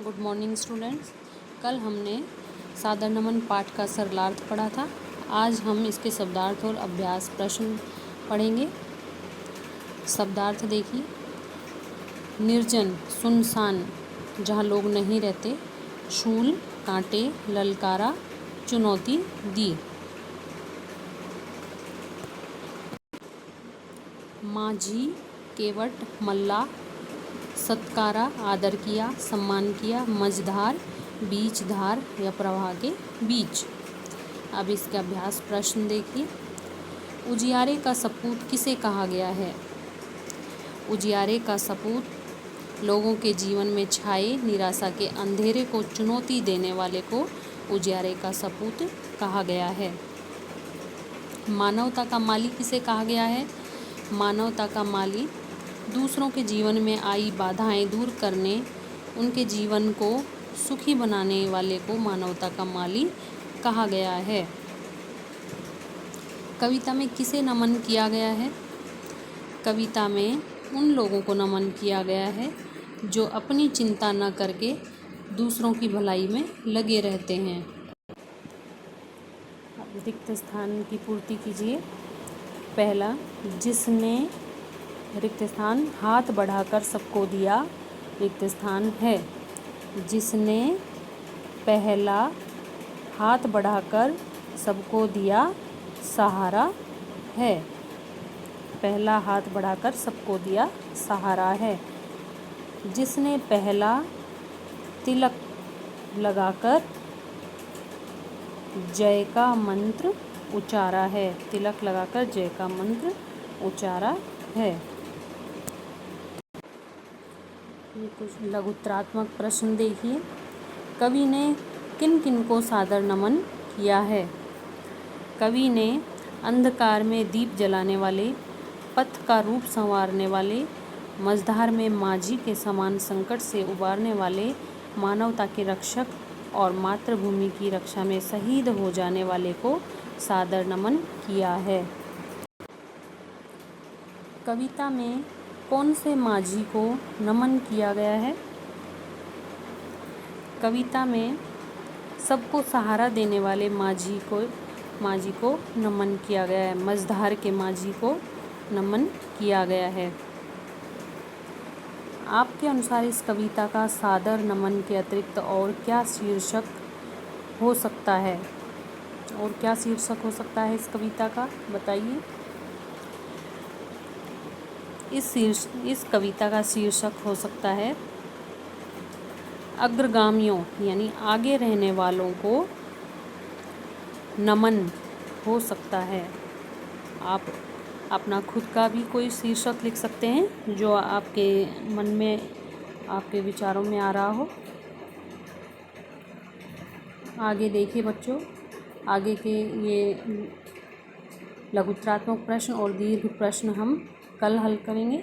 Good morning students. कल हमने सादर नमन पाठ का सरलार्थ पढ़ा था। आज हम इसके शब्दार्थ और अभ्यास प्रश्न पढ़ेंगे। शब्दार्थ देखिए। निर्जन, सुनसान, जहाँ लोग नहीं रहते। शूल, कांटे, ललकारा, चुनौती दी। माझी, केवट, मल्ला, सत्कारा, आदर किया, सम्मान किया, मझधार, बीच धार या प्रवाह के बीच। अब इसका अभ्यास प्रश्न देखिए। उजियारे का सपूत किसे कहा गया है? उजियारे का सपूत लोगों के जीवन में छाए निराशा के अंधेरे को चुनौती देने वाले को उजियारे का सपूत कहा गया है। मानवता का माली किसे कहा गया है? मानवता का माली दूसरों के जीवन में आई बाधाएं दूर करने, उनके जीवन को सुखी बनाने वाले को मानवता का माली कहा गया है। कविता में किसे नमन किया गया है? कविता में उन लोगों को नमन किया गया है जो अपनी चिंता न करके दूसरों की भलाई में लगे रहते हैं। अब रिक्त स्थान की पूर्ति कीजिए। पहला, जिसने रिक्त स्थान हाथ बढ़ाकर सबको दिया रिक्त स्थान है। जिसने पहला हाथ बढ़ाकर सबको दिया सहारा है। पहला हाथ बढ़ाकर सबको दिया सहारा है। जिसने पहला तिलक लगाकर जय का मंत्र उचारा है। तिलक लगाकर जय का मंत्र उचारा है। ये कुछ लघुत्तरात्मक प्रश्न देखिए। कवि ने किन किन को सादर नमन किया है? कवि ने अंधकार में दीप जलाने वाले, पथ का रूप संवारने वाले, मझधार में माझी के समान संकट से उबारने वाले, मानवता के रक्षक और मातृभूमि की रक्षा में शहीद हो जाने वाले को सादर नमन किया है। कविता में कौन से माझी को नमन किया गया है? कविता में सबको सहारा देने वाले माझी को नमन किया गया है। मझधार के माझी को नमन किया गया है। आपके अनुसार इस कविता का सादर नमन के अतिरिक्त और क्या शीर्षक हो सकता है? और क्या शीर्षक हो सकता है इस कविता का, बताइए। इस कविता का शीर्षक हो सकता है अग्रगामियों, यानी आगे रहने वालों को नमन हो सकता है। आप अपना खुद का भी कोई शीर्षक लिख सकते हैं जो आपके मन में, आपके विचारों में आ रहा हो। आगे देखिए बच्चों, आगे के ये लघुत्तरात्मक प्रश्न और दीर्घ प्रश्न हम कल हल करेंगे।